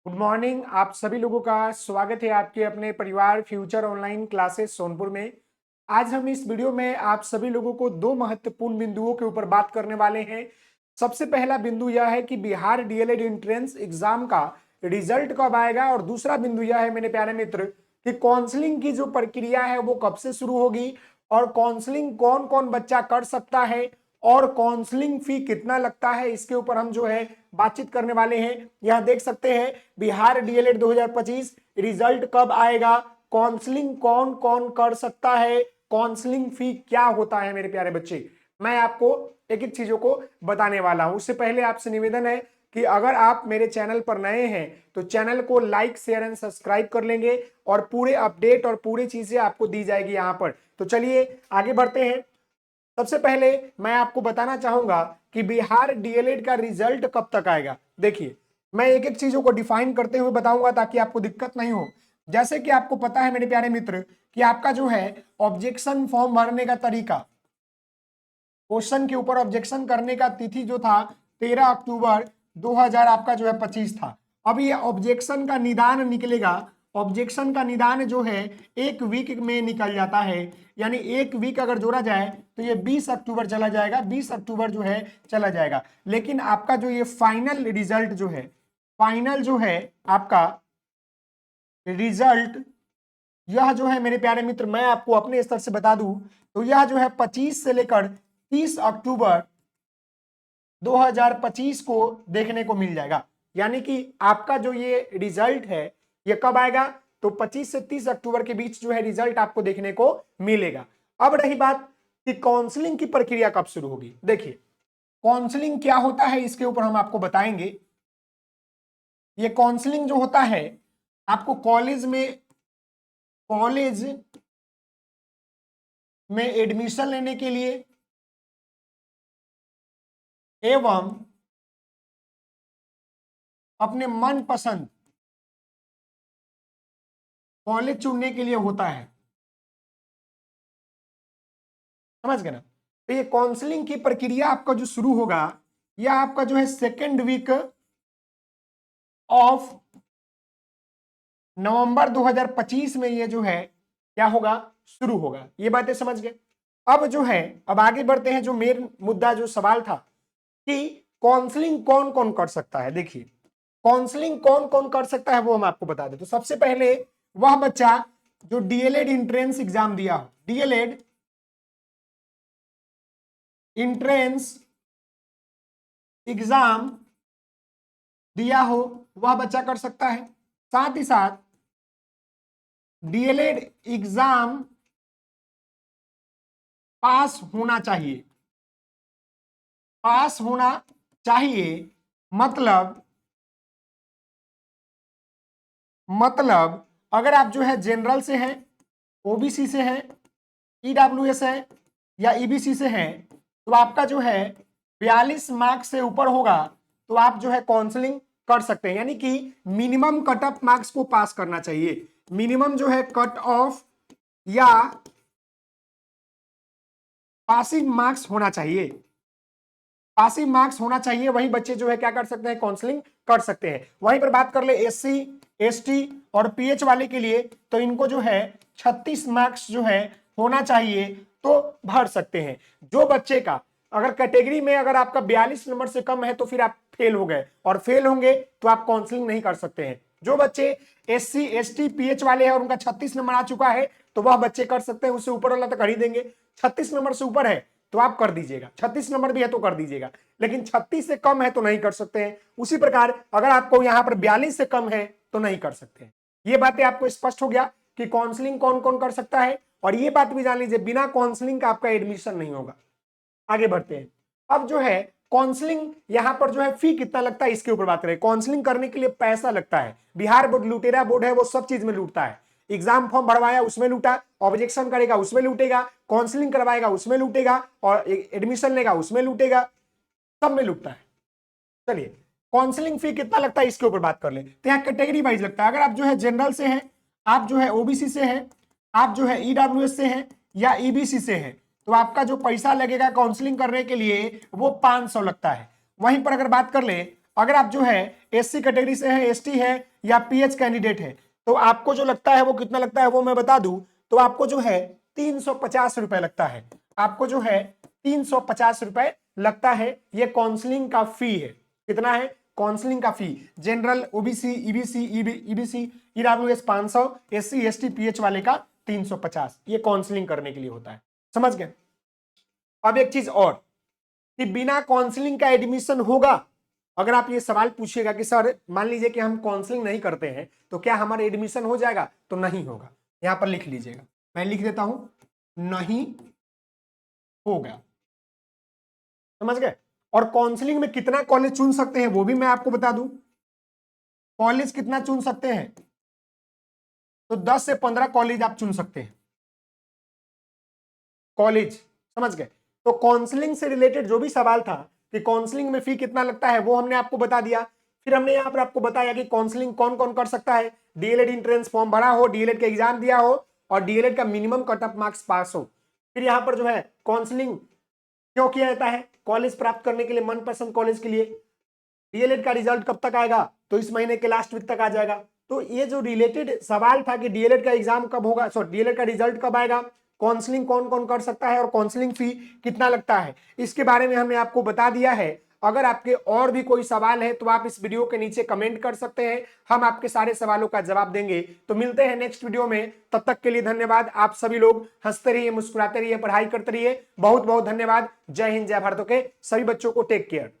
Good morning. आप सभी लोगों का स्वागत है आपके अपने परिवार फ्यूचर ऑनलाइन क्लासेस सोनपुर में। आज हम इस वीडियो में आप सभी लोगों को दो महत्वपूर्ण बिंदुओं के ऊपर बात करने वाले हैं। सबसे पहला बिंदु यह है कि बिहार डीएलएड एंट्रेंस एग्जाम का रिजल्ट कब आएगा, और दूसरा बिंदु यह है मेरे प्यारे मित्र कि काउंसलिंग की जो प्रक्रिया है वो कब से शुरू होगी, और काउंसलिंग कौन कौन बच्चा कर सकता है, और काउंसलिंग फी कितना लगता है, इसके ऊपर हम जो है बातचीत करने वाले हैं। यह देख सकते हैं बिहार डीएलएड 2025 रिजल्ट कब आएगा, काउंसलिंग कौन कौन कर सकता है, काउंसलिंग फी क्या होता है। मेरे प्यारे बच्चे, मैं आपको एक एक चीजों को बताने वाला हूं। उससे पहले आपसे निवेदन है कि अगर आप मेरे चैनल पर नए हैं तो चैनल को लाइक शेयर एंड सब्सक्राइब कर लेंगे, और पूरे अपडेट और पूरी चीजें आपको दी जाएगी यहां पर। तो चलिए आगे बढ़ते हैं। सबसे पहले मैं आपको बताना चाहूंगा कि बिहार डीएलएड का रिजल्ट कब तक आएगा। देखिए, मैं एक एक चीजों को डिफाइन करते हुए बताऊंगा ताकि आपको दिक्कत नहीं हो। जैसे कि आपको पता है मेरे प्यारे मित्र कि आपका जो है ऑब्जेक्शन फॉर्म भरने का तरीका, क्वेश्चन के ऊपर ऑब्जेक्शन करने का तिथि जो था 13 अक्टूबर 2000 आपका जो है 25 था। अब ये ऑब्जेक्शन का निदान निकलेगा। ऑब्जेक्शन का निदान जो है एक वीक में निकल जाता है, यानी एक वीक अगर जोड़ा जाए तो ये 20 अक्टूबर चला जाएगा, 20 अक्टूबर जो है चला जाएगा। लेकिन आपका जो ये फाइनल रिजल्ट जो है, फाइनल जो है आपका रिजल्ट, यह जो है मेरे प्यारे मित्र मैं आपको अपने स्तर से बता दूं तो यह जो है 25 से लेकर 30 अक्टूबर 2025 को देखने को मिल जाएगा। यानी कि आपका जो ये रिजल्ट है ये कब आएगा, तो 25 से 30 अक्टूबर के बीच जो है रिजल्ट आपको देखने को मिलेगा। अब रही बात कि काउंसलिंग की प्रक्रिया कब शुरू होगी। देखिए, काउंसलिंग क्या होता है इसके ऊपर हम आपको बताएंगे। ये काउंसलिंग जो होता है आपको कॉलेज में एडमिशन लेने के लिए एवं अपने मनपसंद कॉलेज चुनने के लिए होता है। समझ गए ना। तो ये काउंसलिंग की प्रक्रिया आपका जो शुरू होगा यह आपका जो है सेकेंड वीक ऑफ नवंबर 2025 में ये जो है क्या होगा, शुरू होगा। ये बातें समझ गए। अब जो है अब आगे बढ़ते हैं। जो मेन मुद्दा जो सवाल था कि काउंसलिंग कौन कौन कर सकता है। देखिए, काउंसलिंग कौन कौन कर सकता है वो हम आपको बता दें। तो सबसे पहले वह बच्चा जो डीएलएड एंट्रेंस एग्जाम दिया हो, डीएलएड एंट्रेंस एग्जाम दिया हो, वह बच्चा कर सकता है। साथ ही साथ डीएलएड एग्जाम पास होना चाहिए, पास होना चाहिए। मतलब अगर आप जो है जनरल से हैं, ओबीसी से हैं, ईडब्ल्यूएस है या ईबीसी से हैं, तो आपका जो है 42 मार्क्स से ऊपर होगा तो आप जो है काउंसलिंग कर सकते हैं। यानी कि मिनिमम कट ऑफ मार्क्स को पास करना चाहिए। मिनिमम जो है कट ऑफ या पासिंग मार्क्स होना चाहिए, पासिंग मार्क्स होना चाहिए। वही बच्चे जो है क्या कर सकते हैं, काउंसलिंग कर सकते हैं। वहीं पर बात कर ले एससी एसटी और पीएच वाले के लिए, तो इनको जो है 36 मार्क्स जो है होना चाहिए तो भर सकते हैं। जो बच्चे का अगर कैटेगरी में अगर आपका 42 नंबर से कम है तो फिर आप फेल हो गए, और फेल होंगे तो आप काउंसलिंग नहीं कर सकते हैं। जो बच्चे एससी एसटी पीएच वाले हैं और उनका 36 नंबर आ चुका है तो वह बच्चे कर सकते हैं, उससे ऊपर वाला तो कर ही देंगे। 36 नंबर से ऊपर है तो आप कर दीजिएगा, 36 नंबर भी है तो कर दीजिएगा, लेकिन 36 से कम है तो नहीं कर सकते हैं। उसी प्रकार अगर आपको यहां पर 42 से कम है तो नहीं कर सकते हैं। ये बातें आपको स्पष्ट हो गया कि काउंसलिंग कौन कौन कर सकता है। और ये बात भी जान लीजिए, बिना काउंसलिंग का आपका एडमिशन नहीं होगा। आगे बढ़ते हैं। अब जो है काउंसलिंग यहां पर जो है फी कितना लगता है इसके ऊपर बात करें। काउंसलिंग करने के लिए पैसा लगता है। बिहार बोर्ड लुटेरा बोर्ड है, वो सब चीज में लूटता है। एग्जाम फॉर्म भरवाया उसमें लूटा, ऑब्जेक्शन करेगा उसमें लूटेगा, काउंसलिंग करवाएगा उसमें लूटेगा, और एडमिशन लेगा उसमें लूटेगा, सब में लूटता है। चलिए, काउंसलिंग फी कितना लगता है इसके ऊपर बात कर ले। तो यहाँ कैटेगरी वाइज लगता है। अगर आप जो है जनरल से हैं, आप जो है ओबीसी से हैं, आप जो है ईडब्ल्यूएस से हैं या ईबीसी से हैं, तो आपका जो पैसा लगेगा काउंसलिंग करने के लिए वो 500 लगता है। वहीं पर अगर बात कर ले, अगर आप जो है एससी कैटेगरी से हैं, एसटी है या पीएच कैंडिडेट है तो आपको जो लगता है वो कितना लगता है वो मैं बता दूं, तो आपको जो है 350 रुपए लगता है। आपको जो है 350 रुपए लगता है। ये काउंसलिंग का फी है। कितना है? काउंसलिंग का fee. General, OBC, EBC, EBC, EWS 500, SC ST PH वाले का 350। ये काउंसलिंग करने के लिए होता है। समझ गए? अब एक चीज और कि बिना काउंसलिंग का एडमिशन होगा। अगर आप ये सवाल पूछिएगा कि सर मान लीजिए कि हम काउंसलिंग नहीं करते हैं तो क्या हमारा एडमिशन हो जाएगा, तो नहीं होगा। यहां पर लिख लीजिएगा, मैं लिख देता हूं, नहीं होगा। समझ गए? और काउंसलिंग में कितना कॉलेज चुन सकते हैं वो भी मैं आपको बता दूं। कॉलेज कितना चुन सकते हैं? तो 10 से 15 कॉलेज आप चुन सकते हैं। कॉलेज, समझ गए? तो काउंसलिंग से रिलेटेड जो भी सवाल था कि काउंसलिंग में फी कितना लगता है वो हमने आपको बता दिया। फिर हमने यहाँ पर आपको बताया कि काउंसलिंग कौन कौन कर सकता है। डीएलएड एंट्रेंस फॉर्म भरा हो, डीएलएड का एग्जाम दिया हो और डीएलएड का मिनिमम कट ऑफ मार्क्स पास हो। फिर यहाँ पर जो है काउंसलिंग क्यों किया जाता है? कॉलेज प्राप्त करने के लिए, मनपसंद कॉलेज के लिए। डीएलएड का रिजल्ट कब तक आएगा? तो इस महीने के लास्ट वीक तक आ जाएगा। तो ये जो रिलेटेड सवाल था कि डीएलएड का एग्जाम कब होगा, सॉरी डीएलएड का रिजल्ट कब आएगा, काउंसलिंग कौन कौन कर सकता है और काउंसलिंग फी कितना लगता है, इसके बारे में हमने आपको बता दिया है। अगर आपके और भी कोई सवाल है तो आप इस वीडियो के नीचे कमेंट कर सकते हैं, हम आपके सारे सवालों का जवाब देंगे। तो मिलते हैं नेक्स्ट वीडियो में, तब तक के लिए धन्यवाद। आप सभी लोग हंसते रहिए, मुस्कुराते रहिए, पढ़ाई करते रहिए। बहुत बहुत धन्यवाद। जय हिंद, जय भारत के सभी बच्चों को टेक केयर।